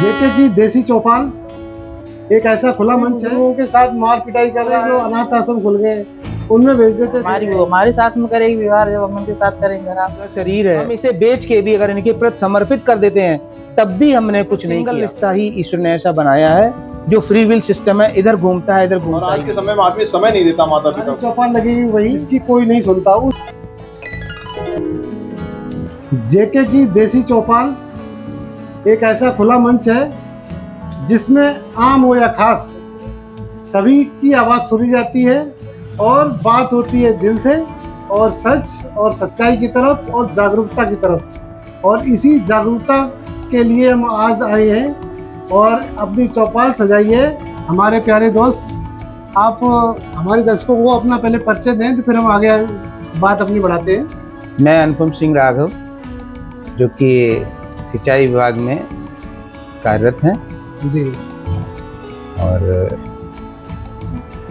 जेके की देसी चौपाल एक ऐसा खुला मंच है, लोगों के साथ मार पिटाई कर रहे हैं, जो अनाथ आश्रम खुल गए उनमें भेज देते थे। वो हमारे साथ में करेगी व्यवहार, जब हम उनके साथ करेंगे खराब। शरीर है, हम इसे बेच के भी अगर इनके प्रति समर्पित कर देते हैं तब भी हमने कुछ नहीं किया। रिश्ता ही ईश्वर ने ऐसा बनाया है जो फ्री विल सिस्टम है, इधर घूमता है इधर घूमता है। आज के समय में आदमी समय नहीं देता माता पिता को। चौपाल लगेगी वही, इसकी कोई नहीं सुनता। जेके की देसी चौपाल एक ऐसा खुला मंच है जिसमें आम हो या खास सभी की आवाज सुनी जाती है और बात होती है दिल से और सच और सच्चाई की तरफ और जागरूकता की तरफ। और इसी जागरूकता के लिए हम आज आए हैं और अपनी चौपाल सजाई है। हमारे प्यारे दोस्त, आप हमारे दर्शकों को अपना पहले परिचय दें तो फिर हम आगे बात अपनी बढ़ाते हैं। मैं अनुपम सिंह राघव, जो कि सिंचाई विभाग में कार्यरत हैं जी। और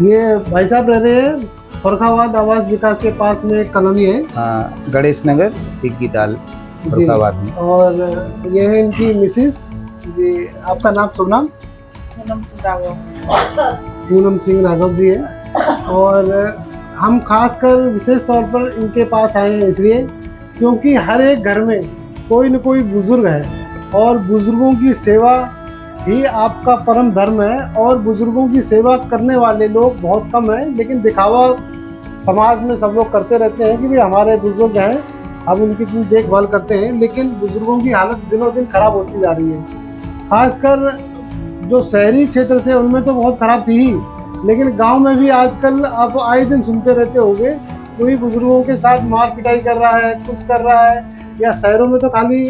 ये भाई साहब रह रहे हैं फरुखाबाद आवास विकास के पास में एक कॉलोनी है, हाँ, गणेश नगर दिग्गी ताल फरुखाबाद में। और ये है इनकी मिसिस जी। आपका नाम शुभ नाम? पूनम सिंह राघव जी है। और हम खासकर विशेष तौर पर इनके पास आए हैं इसलिए क्योंकि हर एक घर में कोई न कोई बुजुर्ग है और बुजुर्गों की सेवा ही आपका परम धर्म है। और बुजुर्गों की सेवा करने वाले लोग बहुत कम हैं, लेकिन दिखावा समाज में सब लोग करते रहते हैं कि भाई हमारे बुजुर्ग हैं, हम उनकी इतनी देखभाल करते हैं, लेकिन बुजुर्गों की हालत दिनों दिन खराब होती जा रही है। खासकर जो शहरी क्षेत्र थे उनमें तो बहुत खराब थी ही, लेकिन गांव में भी आजकल आप आए दिन सुनते रहते होंगे कोई बुजुर्गों के साथ मार पिटाई कर रहा है, कुछ कर रहा है। या शहरों में तो खाली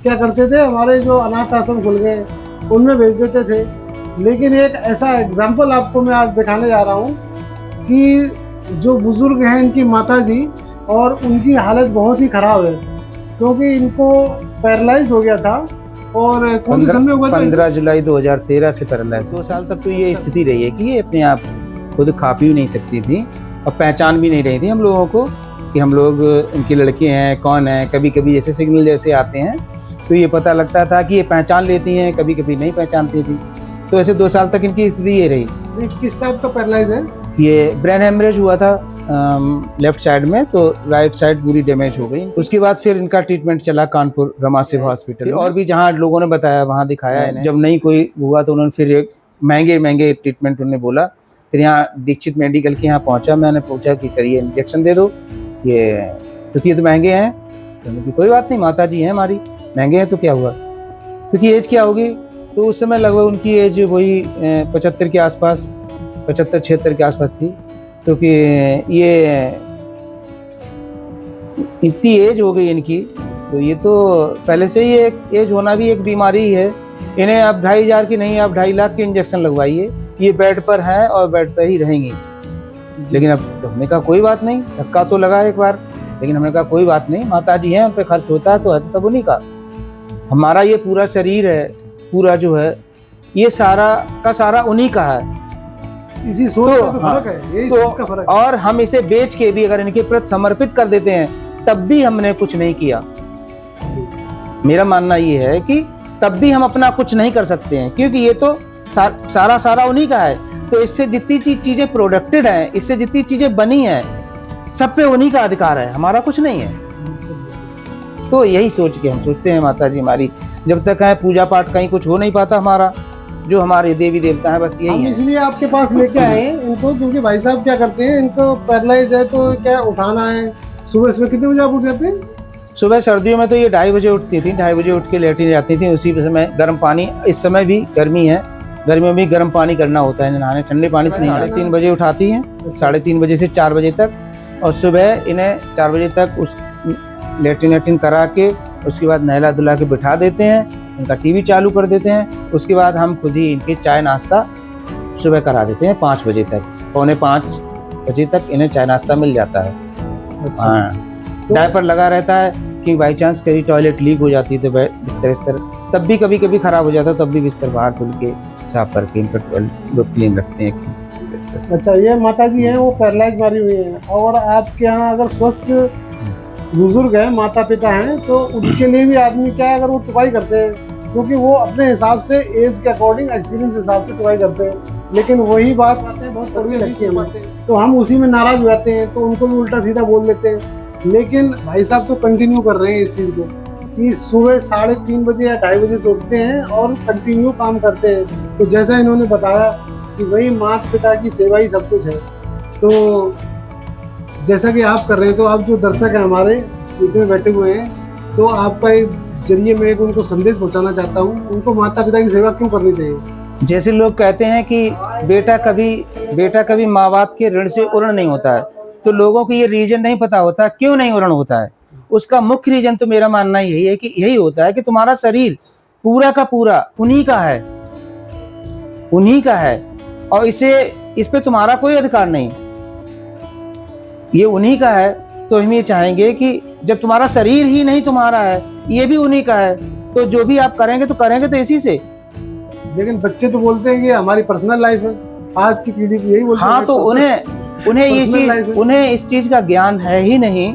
क्या करते थे, हमारे जो अनाथ आश्रम खुल गए उनमें भेज देते थे। लेकिन एक ऐसा एग्जाम्पल आपको मैं आज दिखाने जा रहा हूँ कि जो बुजुर्ग हैं इनकी माता जी, और उनकी हालत बहुत ही ख़राब है क्योंकि इनको पैरालाइज हो गया था। और कौन से समय हुआ था? 15 जुलाई 2013 से पैरालाइज। 2 साल तक तो ये स्थिति रही है कि ये अपने आप खुद खा पी भी नहीं सकती थी और पहचान भी नहीं रही थी हम लोगों को कि हम लोग उनके लड़के हैं, कौन है। कभी कभी जैसे सिग्नल जैसे आते हैं तो ये पता लगता था कि ये पहचान लेती हैं, कभी कभी नहीं पहचानती थी। तो ऐसे 2 साल तक इनकी स्थिति ये रही। किस टाइप का पैरालाइज है? ये ब्रेन हेमरेज हुआ था लेफ्ट साइड में, तो राइट साइड पूरी डैमेज हो गई। उसके बाद फिर इनका ट्रीटमेंट चला कानपुर रमा शिव हॉस्पिटल, और भी जहाँ लोगों ने बताया वहाँ दिखाया इन्हें। जब नहीं कोई हुआ तो उन्होंने फिर एक महंगे ट्रीटमेंट उन्होंने बोला। फिर यहाँ दीक्षित मेडिकल के यहाँ पहुँचा, मैंने पूछा कि सर ये इंजेक्शन दे दो, ये क्योंकि ये तो महंगे हैं। तो कोई बात नहीं, माता जी हैं हमारी, महंगे हैं तो क्या हुआ, क्योंकि एज क्या होगी। तो उस समय लगभग उनकी एज वही 75 के आसपास, 75-76 के आसपास थी। क्योंकि ये इतनी एज हो गई इनकी, तो ये तो पहले से ही एक एज होना भी एक बीमारी ही है। इन्हें आप 2,500 की नहीं, आप 2.5 लाख के इंजेक्शन लगवाइए। ये बेड पर हैं और बेड पर ही रहेंगी। लेकिन अब तो हमने कहा कोई बात नहीं, धक्का तो लगा एक बार, लेकिन हमने कहा कोई बात नहीं, माता जी हैं, उन पर खर्च होता है तो सब उन्हीं का। हमारा ये पूरा शरीर है, पूरा जो है ये सारा का सारा उन्हीं का है। इसी सोच का तो फर्क है, यही सोच का फर्क है। और हम इसे बेच के भी अगर इनके प्रति समर्पित कर देते हैं तब भी हमने कुछ नहीं किया। मेरा मानना ये है कि तब भी हम अपना कुछ नहीं कर सकते हैं, क्योंकि ये तो सारा उन्हीं का है। तो इससे जितनी चीजें प्रोडक्टेड हैं, इससे जितनी चीजें बनी हैं, सब पे उन्हीं का अधिकार है, हमारा कुछ नहीं है। तो यही सोच के हम सोचते हैं माता जी हमारी जब तक है, पूजा पाठ कहीं कुछ हो नहीं पाता हमारा, जो हमारे देवी देवता है बस यही है। इसलिए आपके पास लेके आए हैं इनको, क्योंकि भाई साहब क्या करते हैं, इनको पैरालाइज है तो क्या उठाना है। सुबह कितने बजे आप उठ जाते हैं? सुबह सर्दियों में तो ये 2:30 बजे उठती थी, 2:30 बजे उठ के लेटने जाती थी। उसी समय गर्म पानी, इस समय भी गर्मी है, गर्मियों में गर्म पानी करना होता है नहाने, ठंडे पानी से नहीं। 3:30 बजे उठाती हैं, 3:30 बजे से 4 बजे तक, और सुबह इन्हें 4 बजे तक उस लेटिन करा के उसके बाद नहला धुला के बिठा देते हैं, इनका टीवी चालू कर देते हैं। उसके बाद हम खुद ही इनके चाय नाश्ता सुबह करा देते हैं 5 बजे तक, 4:45 बजे तक इन्हें चाय नाश्ता मिल जाता है। अच्छा। हाँ, डायपर लगा रहता है कि बाई चांस कभी टॉयलेट लीक हो जाती है तो बिस्तर तब भी कभी खराब हो जाता है, तब भी बिस्तर बाहर धुल के साफ करके इनका क्लीन रखते हैं। अच्छा, ये माता जी हैं वो पैरालाइज मारी हुई हैं, और आपके यहाँ अगर स्वस्थ बुजुर्ग हैं, माता पिता हैं, तो उनके लिए भी आदमी क्या, अगर वो उपाय करते हैं क्योंकि वो अपने हिसाब से एज के अकॉर्डिंग एक्सपीरियंस के हिसाब से ट्राई करते हैं, लेकिन वही बातें बहुत कड़वी लगती है हमें, तो हम उसी में नाराज हो जाते हैं, तो उनको भी उल्टा सीधा बोल देते हैं। लेकिन भाई साहब तो कंटिन्यू कर रहे हैं इस चीज़ को कि सुबह 3:30 बजे या 2:30 बजे से उठते हैं और कंटिन्यू काम करते हैं। तो जैसा इन्होंने बताया कि वही माता पिता की सेवा ही सब कुछ है, तो जैसा कि आप कर रहे हैं, तो आप जो दर्शक हैं हमारे इतने बैठे हुए हैं, तो आपका एक जरिए मैं एक उनको संदेश पहुंचाना चाहता हूं, उनको माता पिता की सेवा क्यों करनी चाहिए। जैसे लोग कहते हैं कि बेटा कभी माँ बाप के ऋण से उऋण नहीं होता है, तो लोगों को ये रीजन नहीं पता होता क्यों नहीं उऋण होता है। उसका मुख्य रीजन तो मेरा मानना यही है कि यही होता है कि तुम्हारा शरीर पूरा का पूरा उन्हीं का है और इस पे तुम्हारा कोई अधिकार नहीं, ये उन्हीं का है। तो हम ये चाहेंगे कि जब तुम्हारा शरीर ही नहीं तुम्हारा है, ये भी उन्हीं का है, तो जो भी आप करेंगे तो इसी से। लेकिन बच्चे तो बोलते हैं कि हमारी पर्सनल लाइफ है, आज की पीढ़ी तो यही बोलती है। हाँ, तो उन्हें इस चीज का ज्ञान है ही नहीं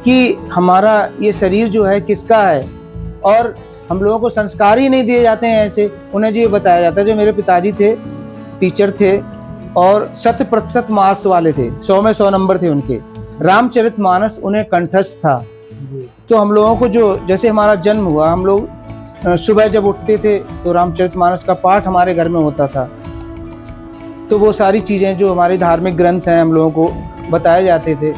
कि हमारा ये शरीर जो है किसका है, और हम लोगों को संस्कार ही नहीं दिए जाते हैं ऐसे। उन्हें जो ये बताया जाता है, जो मेरे पिताजी थे टीचर थे और 100% मार्क्स वाले थे, 100 में 100 नंबर थे उनके, रामचरितमानस उन्हें कंठस्थ था। तो हम लोगों को जो जैसे हमारा जन्म हुआ, हम लोग सुबह जब उठते थे तो रामचरितमानस का पाठ हमारे घर में होता था। तो वो सारी चीज़ें जो हमारे धार्मिक ग्रंथ हैं हम लोगों को बताए जाते थे,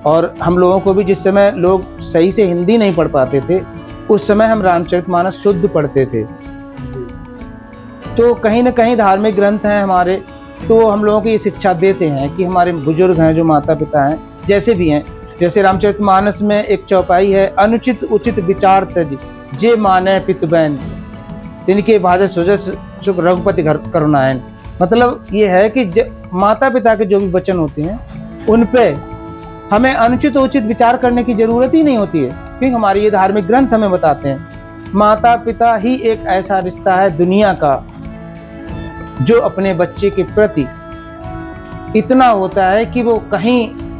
और हम लोगों को भी जिस समय लोग सही से हिंदी नहीं पढ़ पाते थे, उस समय हम रामचरितमानस शुद्ध पढ़ते थे। तो कहीं ना कहीं धार्मिक ग्रंथ हैं हमारे, तो हम लोगों को ये शिक्षा देते हैं कि हमारे बुजुर्ग हैं, जो माता पिता हैं, जैसे भी हैं, जैसे रामचरितमानस में एक चौपाई है, अनुचित उचित विचार तज जे माने पितु बैन तिनके भाजत सुजस सुख रघुपति घर करुणायन। मतलब ये है कि माता पिता के जो भी वचन होते हैं उन पे हमें अनुचित उचित विचार करने की जरूरत ही नहीं होती है, क्योंकि हमारे ये धार्मिक ग्रंथ हमें बताते हैं माता पिता ही एक ऐसा रिश्ता है दुनिया का जो अपने बच्चे के प्रति इतना होता है कि वो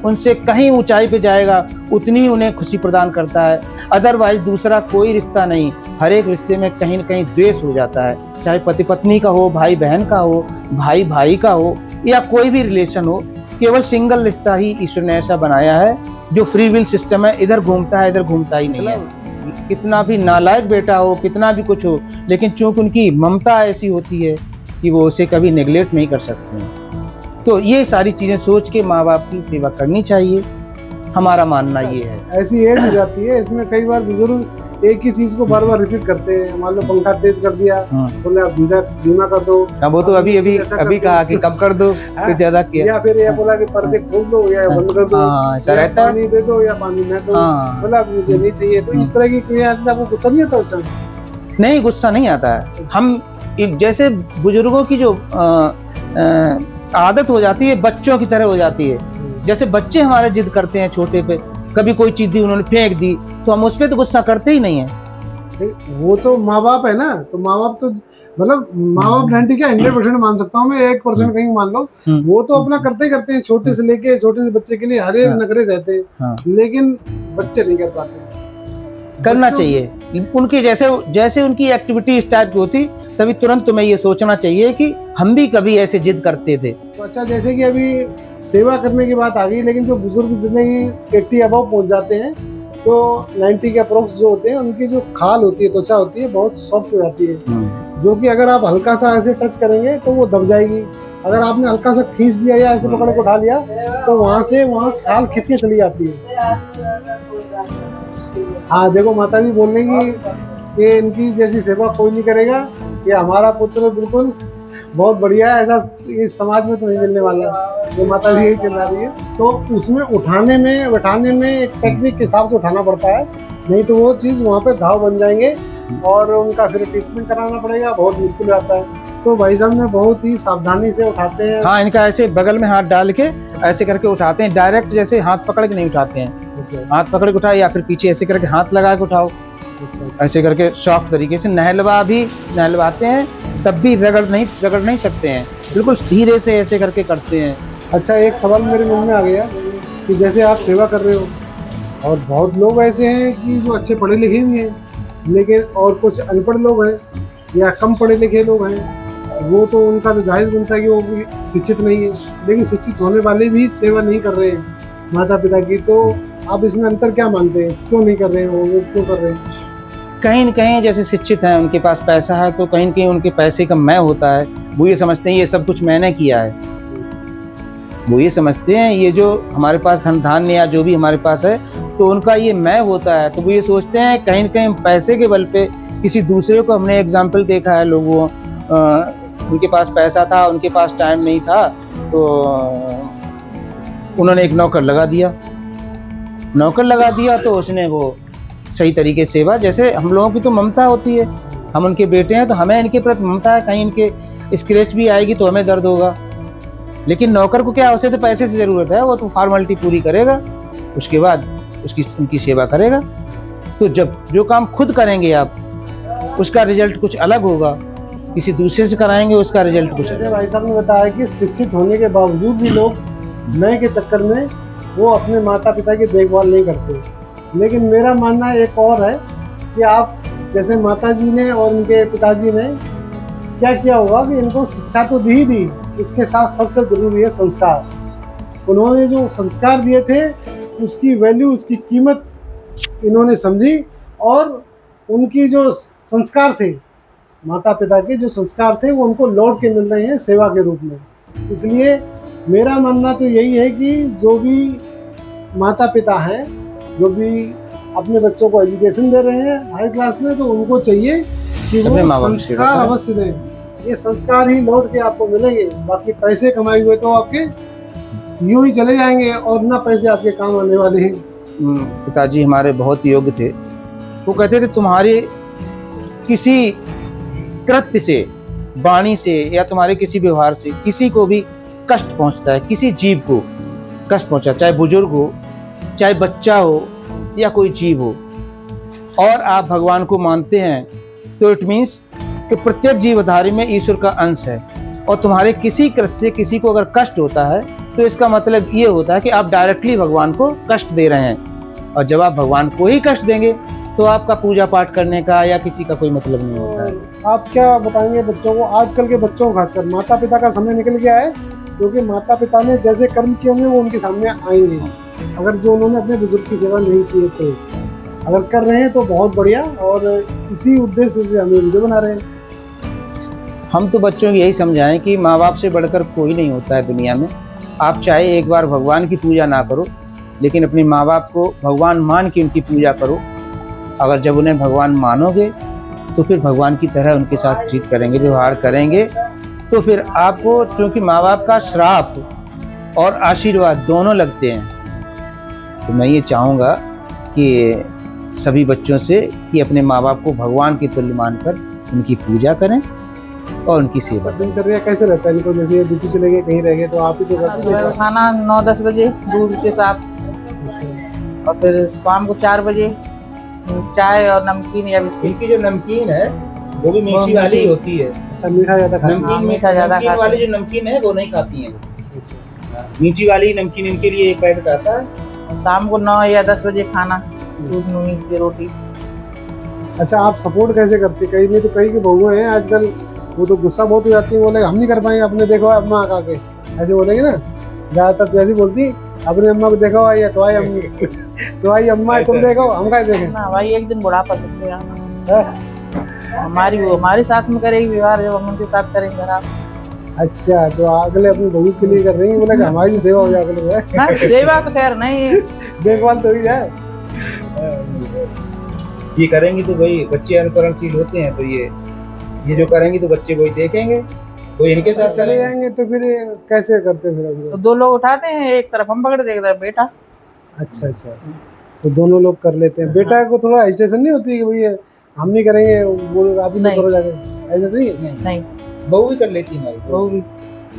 उनसे कहीं ऊंचाई पे जाएगा, उतनी उन्हें खुशी प्रदान करता है। अदरवाइज दूसरा कोई रिश्ता नहीं, हर एक रिश्ते में कहीं न कहीं द्वेष हो जाता है, चाहे पति पत्नी का हो, भाई बहन का हो, भाई भाई का हो, या कोई भी रिलेशन हो। केवल सिंगल रिश्ता ही ईश्वर ने ऐसा बनाया है जो फ्री विल सिस्टम है, इधर घूमता है इधर घूमता ही नहीं है। कितना भी नालायक बेटा हो, कितना भी कुछ हो, लेकिन चूंकि उनकी ममता ऐसी होती है कि वो उसे कभी नेग्लेक्ट नहीं कर सकते हैं। तो ये सारी चीजें सोच के माँ बाप की सेवा करनी चाहिए, हमारा मानना ये है। ऐसी एज हो जाती है, इसमें कई बार बुजुर्ग एक ही चीज को बार बार रिपीट करते हैं। मान लो पंखा तेज कर दिया, बोले आप धीमा कर दो, वो तो अभी कहा कि कम कर दो, फिर ज्यादा किया, या फिर ये बोला कि पर्दे खोल दो या बंद कर दो, पानी दे दो या पानी न दो, बोला मुझे नहीं चाहिए। तो इस तरह की क्रिया आपको गुस्सा नहीं आता उस समय? नहीं, गुस्सा नहीं आता है। हम जैसे बुजुर्गों की जो आदत हो जाती है, बच्चों की तरह हो जाती है। जैसे बच्चे हमारे जिद करते हैं छोटे पे, कभी कोई चीज दी उन्होंने फेंक दी, तो हम उस पर तो गुस्सा करते ही नहीं है। वो तो माँ बाप है ना, तो माँ बाप तो मतलब माँ बाप 90 क्या 100% मान सकता हूँ मैं, 1% कहीं मान लो, वो तो अपना करते ही करते हैं। छोटे से लेके छोटे से बच्चे के लिए हर एक नखरे सहते हैं, लेकिन बच्चे नहीं कर पाते। करना चाहिए उनकी जैसे उनकी एक्टिविटी इस टाइप की होती, तभी तुरंत तुम्हें ये सोचना चाहिए कि हम भी कभी ऐसे जिद करते थे। तो अच्छा, जैसे कि अभी सेवा करने की बात आ गई, लेकिन जो बुजुर्ग जितने की 80 अबव पहुंच जाते हैं, तो 90 के अप्रोक्स जो होते हैं, उनकी जो खाल होती है, त्वचा होती है, बहुत सॉफ्ट हो जाती है, जो कि अगर आप हल्का सा ऐसे टच करेंगे तो वो दब जाएगी। अगर आपने हल्का सा खींच दिया या ऐसे पकड़ के उठा लिया, तो वहां से वहां खाल खींच के चली जाती है। हाँ देखो, माता जी बोल रही कि ये इनकी जैसी सेवा कोई नहीं करेगा, ये हमारा पुत्र बिल्कुल बहुत बढ़िया है, ऐसा इस समाज में तो नहीं मिलने वाला। ये माता जी यही चिल्ला रही है। तो उसमें उठाने में बैठाने में एक टेक्निक के हिसाब से उठाना पड़ता है, नहीं तो वो चीज़ वहाँ पे घाव बन जाएंगे और उनका फिर ट्रीटमेंट कराना पड़ेगा, बहुत मुश्किल आता है। तो भाई साहब ने बहुत ही सावधानी से उठाते हैं। हाँ, इनका ऐसे बगल में हाथ डाल के ऐसे करके उठाते हैं, डायरेक्ट जैसे हाथ पकड़ के नहीं उठाते हैं। हाथ पकड़ के उठाए या फिर पीछे ऐसे करके हाथ लगा के उठाओ, ऐसे करके सॉफ्ट तरीके से नहलवाते हैं, तब भी रगड़ नहीं सकते हैं, बिल्कुल धीरे से ऐसे करके करते हैं। अच्छा, एक सवाल मेरे मन में आ गया कि जैसे आप सेवा कर रहे हो और बहुत लोग ऐसे हैं कि जो अच्छे पढ़े लिखे भी हैं, लेकिन और कुछ अनपढ़ लोग हैं या कम पढ़े लिखे लोग हैं, वो तो उनका तो जायज़ बनता है कि वो भी शिक्षित नहीं है, लेकिन शिक्षित होने वाले भी सेवा नहीं कर रहे हैं माता पिता की। तो आप इसमें अंतर क्या मानते हैं, क्यों नहीं कर रहे हैं वो क्यों कर रहे हैं? कहीं न कहीं जैसे शिक्षित हैं, उनके पास पैसा है, तो कहीं न कहीं उनके पैसे का मैं होता है। वो ये समझते हैं ये सब कुछ मैंने किया है। वो ये समझते हैं ये जो हमारे पास धन धान्य या जो भी हमारे पास है, तो उनका ये मैं होता है। तो वो ये सोचते हैं कहीं न कहीं पैसे के बल पे किसी दूसरे को, हमने एग्जाम्पल देखा है लोगों, उनके पास पैसा था, उनके पास टाइम नहीं था, तो उन्होंने एक नौकर लगा दिया। नौकर लगा दिया तो उसने वो सही तरीके से सेवा, जैसे हम लोगों की तो ममता होती है, हम उनके बेटे हैं तो हमें इनके प्रति ममता है, कहीं इनके स्क्रैच भी आएगी तो हमें दर्द होगा। लेकिन नौकर को क्या, उसे तो पैसे से ज़रूरत है, वो तो फॉर्मेलिटी पूरी करेगा, उसके बाद उनकी सेवा करेगा। तो जब जो काम खुद करेंगे आप, उसका रिजल्ट कुछ अलग होगा, किसी दूसरे से कराएंगे उसका रिजल्ट कुछ जैसे अलग। भाई साहब ने बताया कि शिक्षित होने के बावजूद भी लोग नए के चक्कर में वो अपने माता पिता की देखभाल नहीं करते। लेकिन मेरा मानना एक और है कि आप जैसे माता जी ने और उनके पिताजी ने क्या किया होगा कि इनको शिक्षा तो दी ही दी, इसके साथ सबसे ज़रूरी है संस्कार। उन्होंने जो संस्कार दिए थे उसकी वैल्यू, उसकी कीमत इन्होंने समझी, और उनकी जो संस्कार थे, माता पिता के जो संस्कार थे, वो उनको लौट के मिल रहे हैं सेवा के रूप में। इसलिए मेरा मानना तो यही है कि जो भी माता पिता हैं, जो भी अपने बच्चों को एजुकेशन दे रहे हैं हाई क्लास में, तो उनको चाहिए कि अपने वो माँ बाप से संस्कार बताएं। अवश्य दें। ये संस्कार ही लौट के आपको मिलेंगे, बाकी पैसे कमाए हुए तो आपके यूं ही चले जाएंगे और ना पैसे आपके काम आने वाले हैं। पिताजी हमारे बहुत योग्य थे। वो कहते थे तुम्हारे किसी कृत्य से, वाणी से या तुम्हारे किसी व्यवहार से किसी को भी कष्ट पहुंचता है, किसी जीव को कष्ट पहुंचा, चाहे बुजुर्ग हो, चाहे बच्चा हो या कोई जीव हो, और आप भगवान को मानते हैं, तो इट मीन्स कि प्रत्येक जीवधारी में ईश्वर का अंश है। और तुम्हारे किसी कृत्य से किसी को अगर कष्ट होता है, तो इसका मतलब ये होता है कि आप डायरेक्टली भगवान को कष्ट दे रहे हैं। और जब आप भगवान को ही कष्ट देंगे, तो आपका पूजा पाठ करने का या किसी का कोई मतलब नहीं होता है। आप क्या बताएंगे बच्चों को, आजकल के बच्चों को खासकर? माता पिता का समय निकल गया है, क्योंकि माता पिता ने जैसे कर्म किए होंगे वो उनके सामने आएंगे। अगर जो उन्होंने अपने बुजुर्ग की सेवा नहीं की है, तो अगर कर रहे हैं तो बहुत बढ़िया, और इसी उद्देश्य से हम वीडियो बना रहे हैं। हम तो बच्चों को यही समझाएं कि माँ बाप से बढ़कर कोई नहीं होता है दुनिया में। आप चाहे एक बार भगवान की पूजा ना करो, लेकिन अपने माँ बाप को भगवान मान के उनकी पूजा करो। अगर जब उन्हें भगवान मानोगे, तो फिर भगवान की तरह उनके साथ ट्रीट करेंगे, व्यवहार करेंगे, तो फिर आपको, चूँकि माँ बाप का श्राप और आशीर्वाद दोनों लगते हैं, तो मैं ये चाहूँगा कि सभी बच्चों से कि अपने माँ बाप को भगवान के तुल्य मानकर उनकी पूजा करें और उनकी सेवा करें। दिनचर्या कैसे रहता है इनको? जैसे ये ड्यूटी चले गए, कहीं रह गए, तो आप ही तो करते सुबह हैं? खाना 9-10 बजे दूध के साथ, अच्छा, और फिर शाम को 4 बजे चाय और नमकीन या बिस्किट। इनकी जो नमकीन है वो भी मीठी वाली ही होती है। अच्छा, मीठा ज़्यादा खाते हैं? हाँ, मीठा ज़्यादा नमकीन खाते वाली हैं। जो नमकीन है वो नहीं खाती हैं। अच्छा, मीठी वाली नमकीन इनके लिए एक पैकेट आता है। और शाम को 9 या 10 बजे खाना, दूध मूंग की रोटी। अच्छा, आप सपोर्ट कैसे करते? कई नहीं तो कई के बहू हैं आजकल, वो तो गुस्सा बहुत हो जाती है, बोले हम नहीं कर पाएंगे, अपने देखो अम्मा आका के, ऐसे बोलेंगे ना, ज़्यादातर तो ऐसी बोलती, अपने अम्मा को देखो, आई तो आई अम्मी तो आई अम्मा है, तुम देखो, हम क्या देखें? ना भाई, एक दिन बुढ़ापा सकते हमारे साथ में करेगी व्यवहार, जब हम उनके साथ करेंगे खराब। अच्छा, तो अगले अपनी बहू के लिए कर रही है, बोले कि हमारी भी सेवा हो जाए, अगले हाँ, सेवा तो खैर नहीं है, देखभाल तो ही जाए। ये करेंगी तो भाई बच्चे अनुकरणशील होते हैं, तो ये जो करेंगे तो बच्चे वही देखेंगे, वो इनके साथ चले चले जाएंगे, तो फिर कैसे करते फिर हम तो लोग? 2 लोग उठाते हैं, एक तरफ हम पकड़ देते हैं बेटा। अच्छा अच्छा, तो दोनों लोग कर लेते हैं। बेटा को थोड़ा हेजिटेशन नहीं होती कि भैया हम नहीं करेंगे, वो आप ही नहीं। करो जाके, ऐसा नहीं है? नहीं, बहू भी कर लेती है हमारी वो भी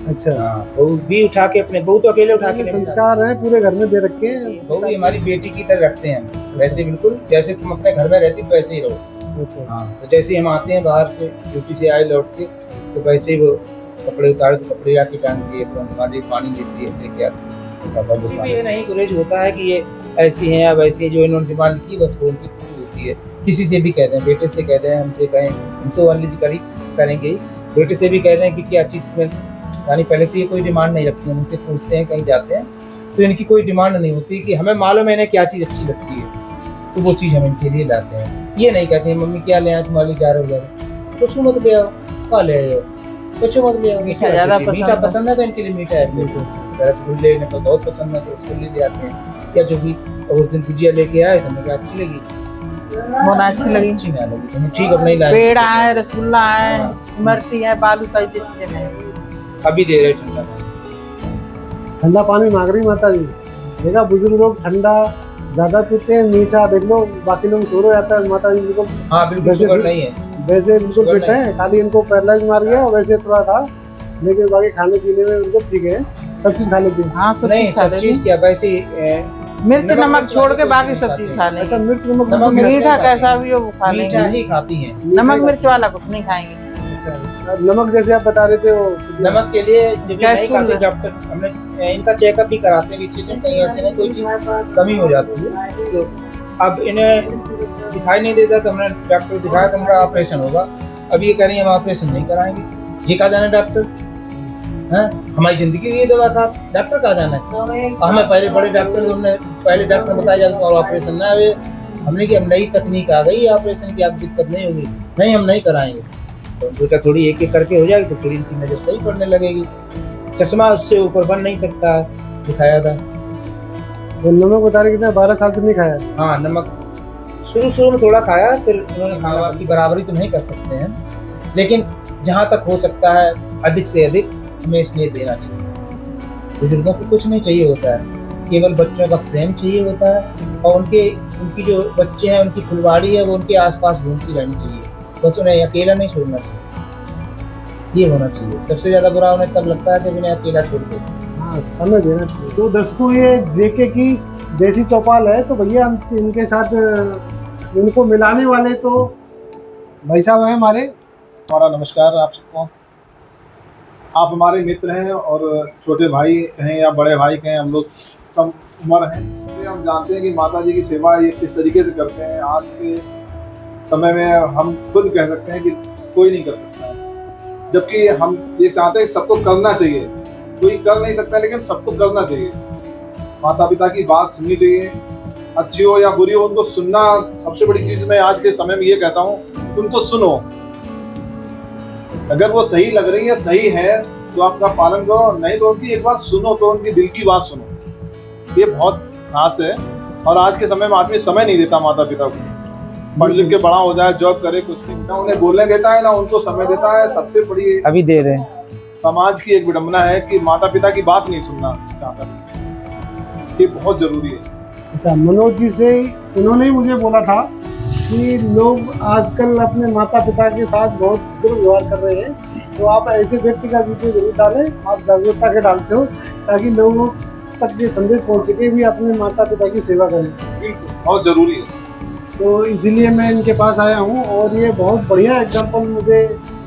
अच्छा, बहू भी उठा के, अपने बहू तो अकेले उठा के ये नहीं बिठाते। संस्कार है पूरे घर में दे रखे हैं। बहू भी हमारी बेटी की तरह रखते हैं, वैसे बिल्कुल जैसे तुम अपने घर में रहती तो वैसे ही रहो। अच्छा, हाँ, तो जैसे ही हम आते हैं बाहर से, ड्यूटी से आए लौट के, तो वैसे ही वो कपड़े उतारे तो कपड़े आके पहनती है, तो हमारे पानी लेती है, लेके आती है। किसी को ये नहीं गुरेज होता है कि ये ऐसी है या वैसी है, जो इन्होंने डिमांड की बस वो उनकी पूरी होती है। किसी से भी कह दें, बेटे से कह दें, हमसे कहें, हम तो वाली करेंगे ही, बेटे से भी कह दें कि क्या चीज़ में, यानी पहले तो ये कोई डिमांड नहीं रखती है, उनसे पूछते हैं कहीं जाते हैं तो इनकी कोई डिमांड नहीं होती कि हमें मालूम है इन्हें क्या चीज़ अच्छी लगती है तो वो चीज़ हम इनके लिए लाते हैं। ये नहीं कहते हैं मम्मी क्या ले आए तुम्हारे लिए, जा रहे हो कुछ मत ले आओ, क्या ले आए हो, कुछ मत ले आओ, मीठा ज़्यादा मीठा पसंद है तो इनके लिए मीठा है, रसगुल्ले इन्हें तो बहुत पसंद है तो रसगुल्ले ले आते हैं या जो भी। और उस दिन गुजिया लेके आए तो मुझे अच्छी लगी, होना अच्छी लगी, अच्छी ना लगी तो ठीक अब नहीं लाए। पेड़ आए, रसगुल्ला आए, इमरती है, बालूशाही जैसी चीजें हैं। अभी दे रहे ठंडा ठंडा पानी मांग रही माता जी। देखा बुजुर्ग लोग ठंडा ज्यादा पीते हैं, मीठा देख लो बाकी लोग सो जाता है, माता जी बिल्कुल हाँ बिल्कुल शुगर नहीं है, वैसे बिल्कुल फिट है, खाली इनको पैरालाइज मार गया वैसे थोड़ा था, लेकिन बाकी खाने पीने में बिल्कुल ठीक है, सब चीज खा लेती है। हाँ सब नहीं चीज खा सब चीज लेती, क्या वैसे मिर्च नमक छोड़ के बाकी सब चीज खा अच्छा लेंगे। मिर्च नमक नमक बिल्कुल मीठा खाती कैसा हैं। भी हो वो खा मीठा लेंगे, ही खाती हैं। नमक मिर्च वाला कुछ नहीं खाएंगे। अच्छा, नमक जैसे आप बता रहे थे वो नमक के लिए जब ये नहीं कैप्सूल खाते है। डॉक्टर, हमने इनका चेकअप भी कराते हैं बीच में, कहीं ऐसे नहीं कोई चीज कमी हो जाती है तो अब इन्हें दिखाई नहीं देता तो हमने डॉक्टर दिखाया तो उनका ऑपरेशन होगा। अब ये कह रही है हम ऑपरेशन नहीं कराएंगे, जी कहा जाना डॉक्टर हैं, हमारी जिंदगी की ये दवा खा, डॉक्टर कहा जाना है। हमें पहले बड़े डॉक्टर, हमने पहले डॉक्टर बताया जाता और ऑपरेशन ना हुए, हमने कि अब नई तकनीक आ गई ऑपरेशन की, अब दिक्कत नहीं होगी, नहीं हम नहीं कराएंगे। तो सोचा थोड़ी एक एक करके हो जाएगी तो थोड़ी इनकी नज़र सही पड़ने लगेगी, चश्मा उससे ऊपर बन नहीं सकता, दिखाया था। वो नमक बता रहे कितना 12 साल से नहीं खाया। हाँ नमक शुरू में थोड़ा खाया, फिर उन्होंने खाना की बराबरी तो नहीं कर सकते हैं, लेकिन जहाँ तक हो सकता है अधिक से अधिक हमें इसलिए देना चाहिए। बुजुर्गों को कुछ नहीं चाहिए होता है, केवल बच्चों का प्रेम चाहिए होता है और उनकी जो बच्चे हैं उनकी फुलवाड़ी है वो उनके आसपास घूमती रहनी चाहिए, बस उन्हें अकेला नहीं छोड़ना चाहिए। ये होना चाहिए, सबसे ज़्यादा बुरा उन्हें तब लगता है जब इन्हें अकेला छोड़ दे। हाँ समय देना चाहिए। तो दर्शकों ये जेके की देसी चौपाल है, तो भैया हम इनके साथ इनको मिलाने वाले तो भाई साहब हैं हमारे। हमारा नमस्कार आप सबको। आप हमारे मित्र हैं और छोटे भाई कहें या बड़े भाई कहें, हम लोग सब उम्र हैं, इसलिए हम जानते हैं कि माता जी की सेवा ये किस तरीके से करते हैं। आज के समय में हम खुद कह सकते हैं कि कोई नहीं कर सकता है, जबकि हम ये चाहते हैं सबको करना चाहिए। कोई कर नहीं सकता लेकिन सबको करना चाहिए। माता पिता की बात सुननी चाहिए, अच्छी हो या बुरी हो उनको सुनना सबसे बड़ी चीज। मैं आज के समय में ये कहता हूँ उनको सुनो, अगर वो सही लग रही है सही है तो आपका पालन करो, नहीं तो उनकी एक बार सुनो, तो उनकी दिल की बात सुनो। ये बहुत खास है और आज के समय में आदमी समय नहीं देता माता पिता को, पढ़ लिख के बड़ा हो जाए जॉब करे, कुछ नहीं, ना उन्हें बोलने देता है ना उनको समय देता है। सबसे बड़ी अभी दे रहे हैं समाज की एक विडंबना है कि माता पिता की बात नहीं सुनना चाहता, ये बहुत जरूरी है। अच्छा मनोज जी से इन्होंने ही मुझे बोला था कि लोग आजकल अपने माता पिता के साथ बहुत दुर्व्यवहार कर रहे हैं, तो आप ऐसे व्यक्ति का वीडियो जरूर डालें, आप जागरूकता के डालते हो ताकि लोगों तक ये संदेश पहुंचे कि भी अपने माता पिता की सेवा करें। बिल्कुल बहुत जरूरी है। तो इसीलिए मैं इनके पास आया हूँ और ये बहुत बढ़िया एग्जाम्पल मुझे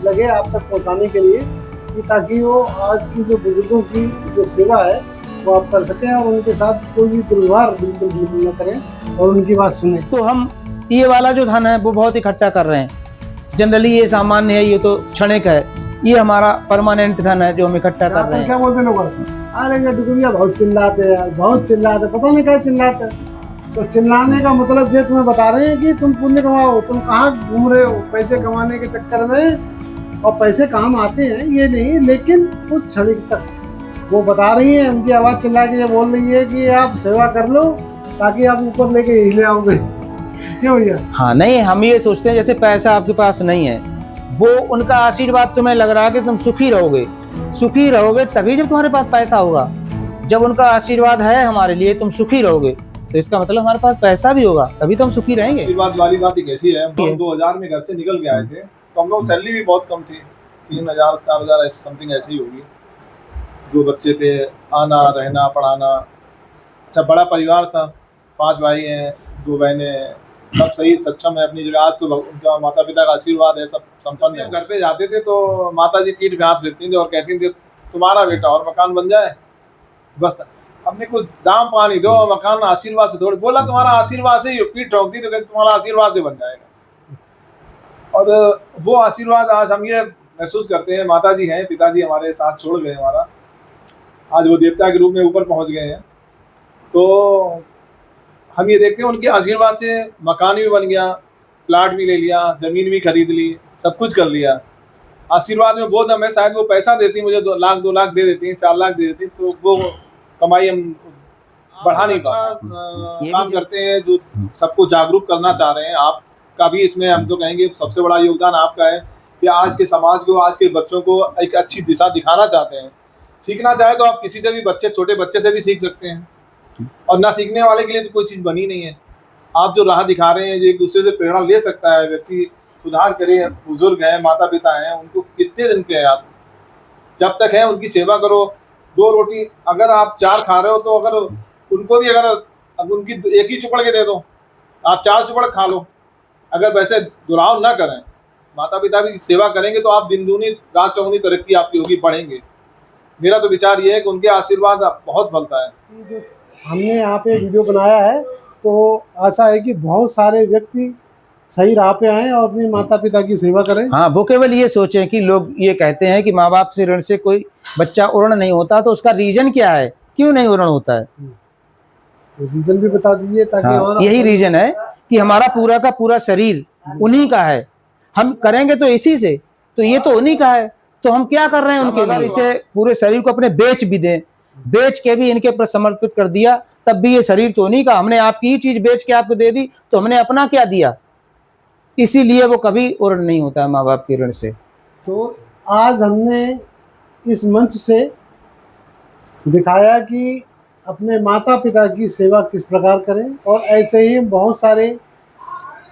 लगे आप तक पहुँचाने के लिए, कि ताकि वो आज की जो बुजुर्गों की जो सेवा है वो आप कर सकें और उनके साथ कोई भी दुर्व्यवहार बिल्कुल न करें और उनकी बात सुने। तो हम ये वाला जो धन है वो बहुत इकट्ठा कर रहे हैं। जनरली ये सामान्य है, ये तो क्षणिक है, ये हमारा परमानेंट धन है जो हम इकट्ठा कर रहे हैं। क्या बोलते लोग, अरे ये डुगरिया बहुत चिल्लाते हैं यार, बहुत चिल्लाते, पता नहीं क्या चिल्लाते हैं। तो चिल्लाने का मतलब ये तुम्हें बता रहे हैं कि तुम पुण्य कमाओ, तुम कहाँ घूम रहे हो पैसे कमाने के चक्कर में, और पैसे काम आते हैं ये नहीं, लेकिन कुछ क्षणिक तक। वो बता रही है, उनकी आवाज़ चिल्ला के ये बोल रही है कि आप सेवा कर लो ताकि आप ऊपर लेके हिले आओगे। क्यों भैया? हाँ नहीं, हम ये सोचते हैं जैसे पैसा आपके पास नहीं है, वो उनका आशीर्वाद तुम्हें लग रहा है कि तुम सुखी रहोगे तभी जब तुम्हारे पास पैसा होगा। जब उनका आशीर्वाद है हमारे लिए, तुम सुखी रहोगे, तो इसका मतलब हमारे पास पैसा भी होगा, तभी तो हम सुखी रहेंगे। आशीर्वाद वाली बात एक ऐसी है, हम 2000 में घर से निकल के आए थे तो हम लोग सैलरी भी बहुत कम थी, 3000 4000 समथिंग ऐसी ही होगी। 2 बच्चे थे, आना रहना पढ़ाना। अच्छा बड़ा परिवार था, 5 भाई हैं, 2 बहनें हैं, सब सही सक्षम है अपनी जगह। आज तो उनका माता पिता का आशीर्वाद है, सब संपन्न है। घर पे जाते थे तो माता जी पीठ पे हाथ फेरती थी और कहती थी तुम्हारा बेटा और मकान बन जाए बस। हमने कुछ दाम पानी दो, मकान आशीर्वाद से, थोड़ी बोला तुम्हारा आशीर्वाद से ही, पीठ ठोक दी तो कहते तुम्हारा आशीर्वाद से बन जाएगा। और वो आशीर्वाद आज हम ये महसूस करते हैं। माता जी हैं, पिताजी हमारे साथ छोड़ गए हमारा, आज वो देवता के रूप में ऊपर पहुंच गए हैं। तो हम ये देखते हैं उनके आशीर्वाद से मकान भी बन गया, प्लाट भी ले लिया, जमीन भी खरीद ली, सब कुछ कर लिया। आशीर्वाद में वो दम है, शायद वो पैसा देती, मुझे 2 लाख 2 लाख दे देती, 4 लाख दे देती, तो वो कमाई हम बढ़ा नहीं पाते। काम करते हैं जो सबको जागरूक करना चाह रहे हैं। आपका भी इसमें हम तो कहेंगे सबसे बड़ा योगदान आपका है कि आज के समाज को, आज के बच्चों को एक अच्छी दिशा दिखाना चाहते हैं। सीखना चाहे तो आप किसी से भी, छोटे बच्चे से भी सीख सकते हैं, और ना सीखने वाले के लिए तो कोई चीज़ बनी नहीं है। आप जो राह दिखा रहे हैं, एक दूसरे से प्रेरणा ले सकता है व्यक्ति, सुधार करे। बुजुर्ग हैं, माता पिता हैं, उनको कितने दिन के हैं आप, जब तक है उनकी सेवा करो। 2 रोटी अगर आप 4 खा रहे हो तो अगर उनको भी अगर उनकी एक ही चुपड़ के दे दो, आप 4 चुपड़ खा लो। अगर वैसे दुराव ना करें, माता पिता भी सेवा करेंगे तो आप दिन दूनी रात चौगुनी तरक्की आपकी होगी, बढ़ेंगे। मेरा तो विचार ये है कि उनके आशीर्वाद बहुत फलता है। जो हमने यहाँ पे वीडियो बनाया है तो आशा है कि बहुत सारे व्यक्ति सही राह पे आए और अपने माता पिता की सेवा करें। हाँ, वो केवल ये सोचें कि लोग ये कहते हैं कि माँ बाप से ऋण से कोई बच्चा उर्ण नहीं होता, तो उसका रीजन क्या है, क्यों नहीं उर्ण होता है? तो रीजन भी बता दीजिए ताकि हाँ, और यही रीजन है कि हमारा पूरा का पूरा शरीर उन्हीं का है, हम करेंगे तो इसी से, तो ये तो उन्हीं का है, तो हम क्या कर रहे हैं उनके लिए? इसे पूरे शरीर को अपने बेच भी दें, बेच के भी इनके प्रति समर्पित कर दिया, तब भी ये शरीर तो उन्हीं का। हमने आपकी ही चीज बेच के आपको दे दी, तो हमने अपना क्या दिया? इसीलिए वो कभी उर्ण नहीं होता है माँ बाप के ऋण से। तो आज हमने इस मंच से दिखाया कि अपने माता पिता की सेवा किस प्रकार करें, और ऐसे ही बहुत सारे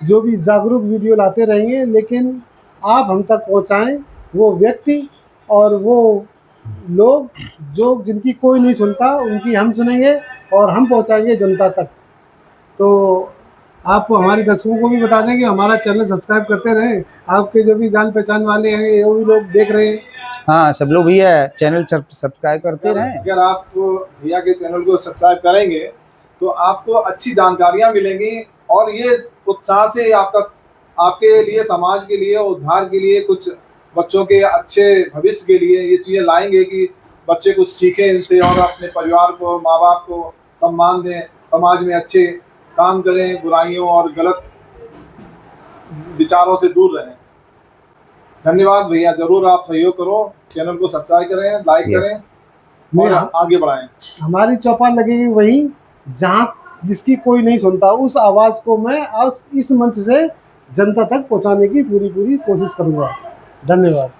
जो भी जागरूक वीडियो लाते रहेंगे, लेकिन आप हम तक पहुंचाएं वो व्यक्ति और वो लोग जो जिनकी कोई नहीं सुनता, उनकी हम सुनेंगे और हम पहुंचाएंगे जनता तक। तो आप हमारे दर्शकों को भी बता दें कि हमारा चैनल सब्सक्राइब करते रहें। आपके जो भी जान पहचान वाले हैं, वो भी लोग देख रहे हैं। हाँ, सब लोग भैया चैनल सब्सक्राइब करते रहें। अगर आप भैया के चैनल को सब्सक्राइब करेंगे तो आपको अच्छी जानकारियां मिलेंगी, और ये उत्साह से आपके लिए, समाज के लिए, उद्धार के लिए, कुछ बच्चों के अच्छे भविष्य के लिए ये चीज़ें लाएंगे कि बच्चे कुछ सीखें इनसे और अपने परिवार को, माँ बाप को सम्मान दें, समाज में अच्छे काम करें, बुराइयों और गलत विचारों से दूर रहें। धन्यवाद भैया, जरूर आप सहयोग करो, चैनल को सब्सक्राइब करें, लाइक करें और आगे बढ़ाएं। हमारी चौपाल लगेगी वहीं जहाँ जिसकी कोई नहीं सुनता, उस आवाज़ को मैं आज इस मंच से जनता तक पहुँचाने की पूरी कोशिश करूँगा। धन्यवाद।